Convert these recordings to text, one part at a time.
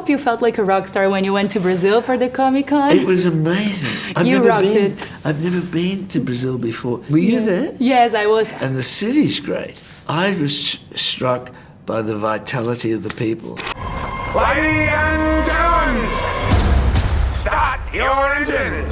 hope you felt like a rock star when you went to Brazil for the Comic-Con. It was amazing. I've never been to Brazil before. Were you there? Yes, I was. And the city's great. I was struck by the vitality of the people. Ladies and gentlemen, start your engines.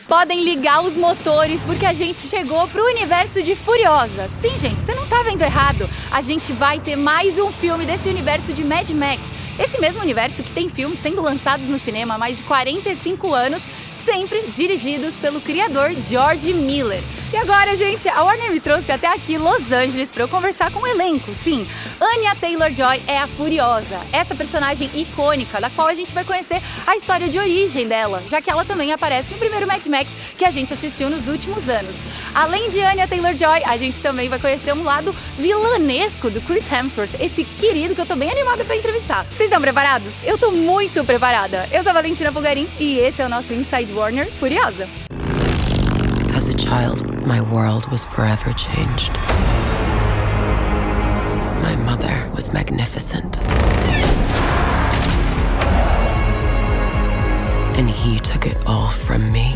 Podem ligar os motores porque a gente chegou pro universo de Furiosa. Sim, gente, você não tá vendo errado. A gente vai ter mais um filme desse universo de Mad Max. Esse mesmo universo que tem filmes sendo lançados no cinema há mais de 45 anos, sempre dirigidos pelo criador George Miller. E agora, gente, a Warner me trouxe até aqui, Los Angeles, para eu conversar com o elenco. Sim, Anya Taylor-Joy é a Furiosa, essa personagem icônica, da qual a gente vai conhecer a história de origem dela, já que ela também aparece no primeiro Mad Max que a gente assistiu nos últimos anos. Além de Anya Taylor-Joy, a gente também vai conhecer um lado vilanesco do Chris Hemsworth, esse querido que eu tô bem animada para entrevistar. Vocês estão preparados? Eu tô muito preparada. Eu sou a Valentina Pulgarín e esse é o nosso Inside Warner Furiosa. As a child, my world was forever changed. My mother was magnificent. And he took it all from me.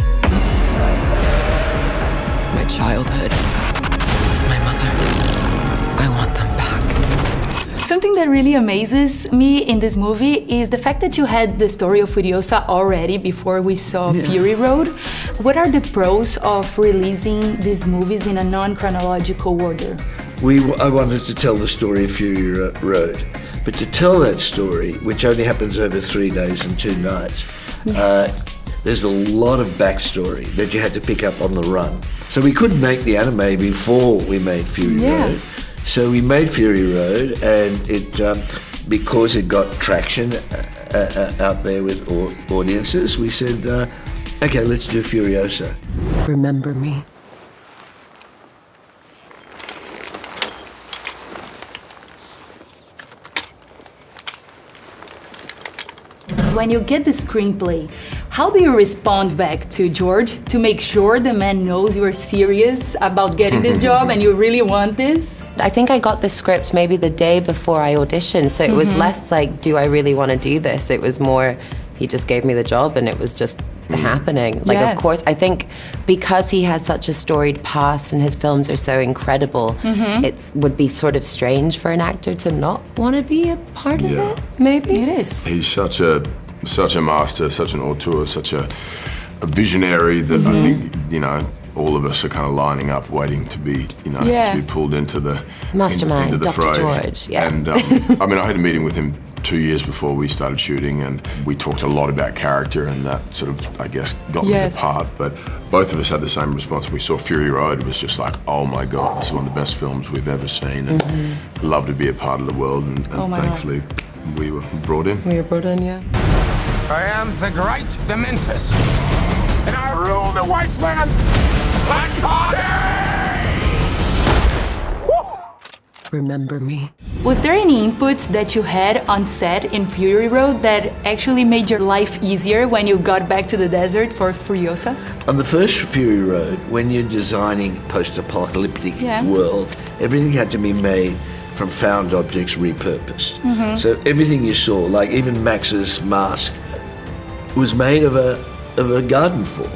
My childhood, my mother, I want them back. Something that really amazes me in this movie is the fact that you had the story of Furiosa already before we saw Fury Road. What are the pros of releasing these movies in a non-chronological order? I wanted to tell the story of Fury Road, but to tell that story, which only happens over 3 days and 2 nights, there's a lot of backstory that you had to pick up on the run. So we couldn't make the anime before we made Fury Road. So we made Fury Road, and it because it got traction out there with audiences, we said, okay, let's do Furiosa. Remember me. When you get the screenplay, how do you respond back to George to make sure the man knows you're serious about getting this job and you really want this? I think I got the script maybe the day before I auditioned, so it was less like, do I really want to do this? It was more, he just gave me the job and it was just happening. Like, of course, I think because he has such a storied past and his films are so incredible, it would be sort of strange for an actor to not want to be a part of it, maybe? It is. He's such a master, such an auteur, such a visionary that I think, you know, all of us are kind of lining up, waiting to be, you know, to be pulled into the mastermind, into the Dr. fray. George. Yeah. And I mean, I had a meeting with him 2 years before we started shooting, and we talked a lot about character, and that sort of, I guess, got me the part. But both of us had the same response. We saw Fury Road. It was just like, oh my God, this is one of the best films we've ever seen, and love to be a part of the world. And thankfully, we were brought in. We were brought in, yeah. I am the great Dementius, and I rule the wasteland like Remember me. Was there any inputs that you had on set in Fury Road that actually made your life easier when you got back to the desert for Furiosa? On the first Fury Road, when you're designing post-apocalyptic world, everything had to be made from found objects repurposed. So everything you saw, like even Max's mask, was made of a garden fork.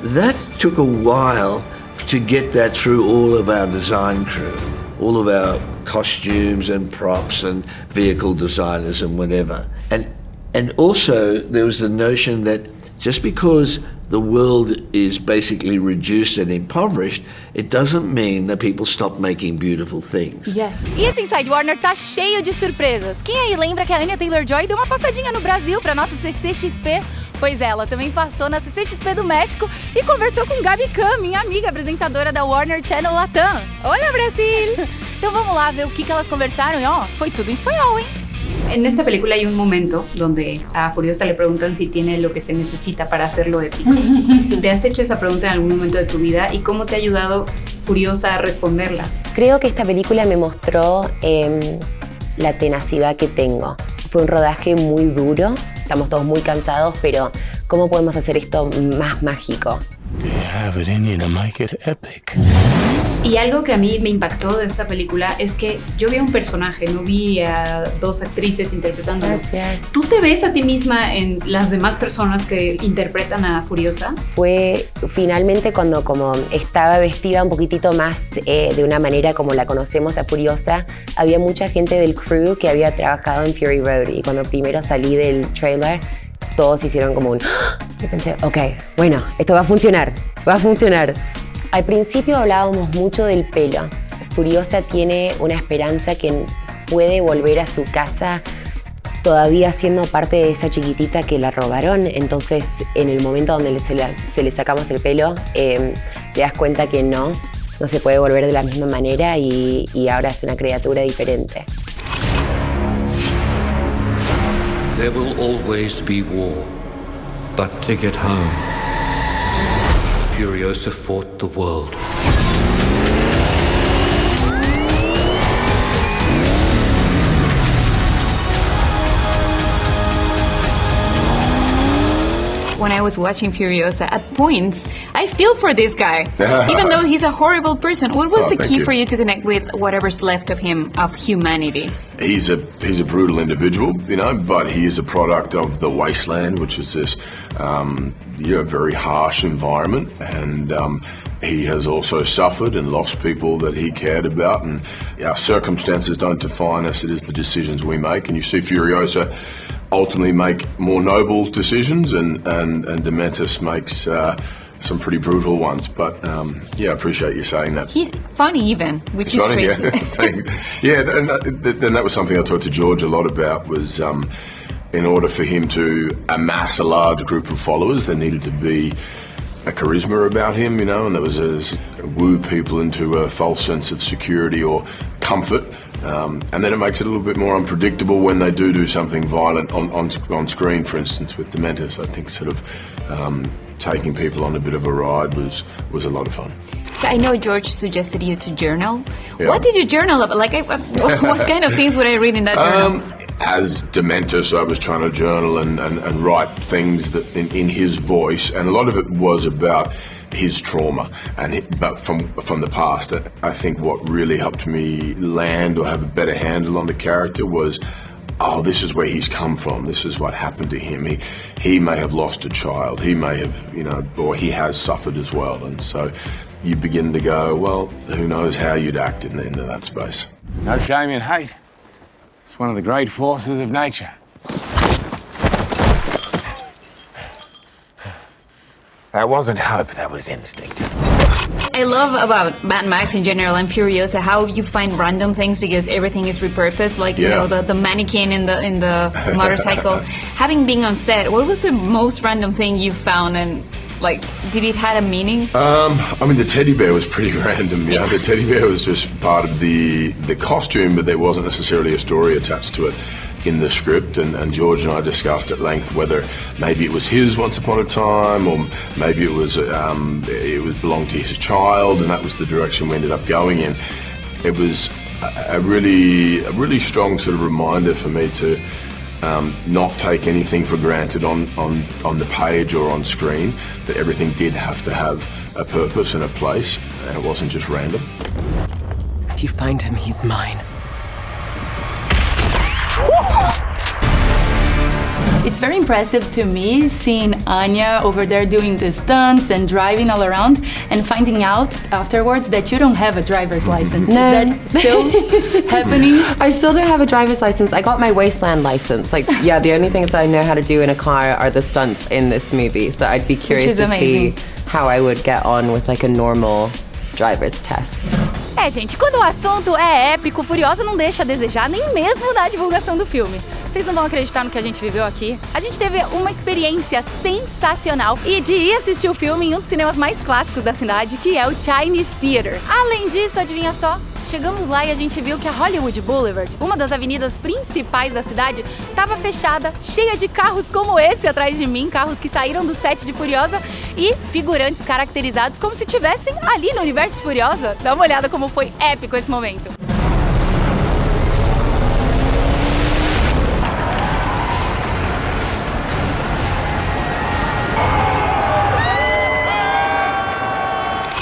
That took a while to get that through all of our design crew, all of our costumes and props and vehicle designers and whatever. And also there was the notion that just because the world is basically reduced and impoverished, it doesn't mean that people stop making beautiful things. E esse Inside Warner tá cheio de surpresas. Quem aí lembra que a Anya Taylor-Joy deu uma passadinha no Brasil pra nossa CCXP? Pois é, ela também passou na CCXP do México e conversou com Gaby Cam, minha amiga apresentadora da Warner Channel Latam. Olá, Brasil! Então vamos lá ver o que elas conversaram e foi tudo em espanhol, hein? En esta película hay un momento donde a Furiosa le preguntan si tiene lo que se necesita para hacerlo épico. ¿Te has hecho esa pregunta en algún momento de tu vida y cómo te ha ayudado Furiosa a responderla? Creo que esta película me mostró la tenacidad que tengo. Fue un rodaje muy duro, estamos todos muy cansados, pero ¿cómo podemos hacer esto más mágico? Do you have it in you to make it epic? Y algo que a mí me impactó de esta película es que yo vi a un personaje, no vi a dos actrices interpretándolo. Gracias. ¿Tú te ves a ti misma en las demás personas que interpretan a Furiosa? Fue finalmente cuando como estaba vestida un poquitito más de una manera como la conocemos a Furiosa, había mucha gente del crew que había trabajado en Fury Road y cuando primero salí del trailer, todos hicieron como un... Yo pensé, ok, bueno, esto va a funcionar, va a funcionar. Al principio hablábamos mucho del pelo. Furiosa tiene una esperanza que puede volver a su casa todavía siendo parte de esa chiquitita que la robaron. Entonces, en el momento donde se le sacamos el pelo, te das cuenta que no se puede volver de la misma manera y ahora es una criatura diferente. There will always be war, but to get home, Furiosa fought the world. When I was watching Furiosa, at points, I feel for this guy. Even though he's a horrible person, what was the key for you to connect with whatever's left of him, of humanity? He's a brutal individual, but he is a product of the wasteland, which is this, very harsh environment. And he has also suffered and lost people that he cared about. And our circumstances don't define us. It is the decisions we make. And you see Furiosa ultimately make more noble decisions, and Dementius makes some pretty brutal ones. But I appreciate you saying that. He's funny even, which is funny, crazy. Yeah, and that was something I talked to George a lot about, was in order for him to amass a large group of followers, there needed to be a charisma about him, and there was a woo people into a false sense of security or comfort. And then it makes it a little bit more unpredictable when they do something violent on screen. For instance, with Dementius, I think sort of taking people on a bit of a ride was a lot of fun. So I know George suggested you to journal. Yeah. What did you journal about? What kind of things would I read in that journal? As Dementius, I was trying to journal and write things that in his voice, and a lot of it was about his trauma, but from the past. I think what really helped me land or have a better handle on the character was, this is where he's come from. This is what happened to him. He may have lost a child. He may have, or he has suffered as well. And so you begin to go, well, who knows how you'd act in that space. No shame in hate. It's one of the great forces of nature. That wasn't hope, that was instinct. I love about Mad Max in general and Furiosa how you find random things because everything is repurposed, like the mannequin in the motorcycle. Having been on set, what was the most random thing you found, and did it have a meaning? The teddy bear was pretty random. Yeah, the teddy bear was just part of the costume, but there wasn't necessarily a story attached to it in the script, and George and I discussed at length whether maybe it was his once upon a time, or maybe it was belonged to his child, and that was the direction we ended up going in. It was a really strong sort of reminder for me to not take anything for granted on the page or on screen, that everything did have to have a purpose and a place, and it wasn't just random. If you find him, he's mine. It's very impressive to me seeing Anya over there doing the stunts and driving all around and finding out afterwards that you don't have a driver's license. No. Is that still happening? I still don't have a driver's license. I got my wasteland license. The only things I know how to do in a car are the stunts in this movie. So I'd be curious to see how I would get on with a normal driver's test. Gente, quando o assunto é épico, Furiosa não deixa a desejar, nem mesmo na divulgação do filme. Vocês não vão acreditar no que a gente viveu aqui. A gente teve uma experiência sensacional e de ir assistir o filme em um dos cinemas mais clássicos da cidade, que é o Chinese Theater. Além disso, adivinha só? Chegamos lá e a gente viu que a Hollywood Boulevard, uma das avenidas principais da cidade, estava fechada, cheia de carros como esse atrás de mim, carros que saíram do set de Furiosa e figurantes caracterizados como se estivessem ali no universo de Furiosa. Dá uma olhada como foi épico esse momento.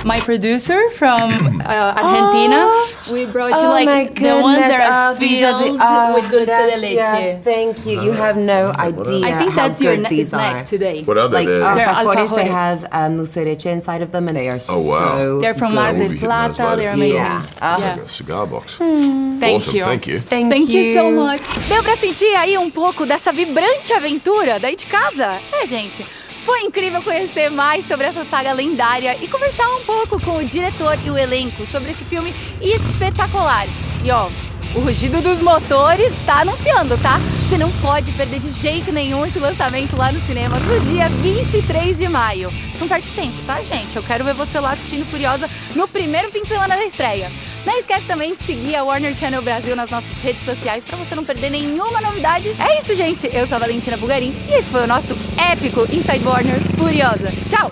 my producer from Argentina. We brought you like the ones that are filled with dulce de leche. Yes, thank you. You have no idea. I think that's your snack today. What are they? Like alfajores, they have dulce de leche inside of them, and they are so They're from Mar del Plata. They're amazing. Yeah. Like a cigar box. Thank awesome. you. Thank you. Thank you so much. Deu pra sentir aí um pouco dessa vibrante aventura daí de casa? Gente, foi incrível conhecer mais sobre essa saga lendária e conversar um pouco com o diretor e o elenco sobre esse filme espetacular. E ó, o rugido dos motores tá anunciando, tá? Você não pode perder de jeito nenhum esse lançamento lá no cinema no dia 23 de maio. Não perde tempo, tá, gente? Eu quero ver você lá assistindo Furiosa no primeiro fim de semana da estreia. Não esquece também de seguir a Warner Channel Brasil nas nossas redes sociais pra você não perder nenhuma novidade. É isso, gente. Eu sou a Valentina Pulgarín e esse foi o nosso épico Inside Warner Furiosa. Tchau!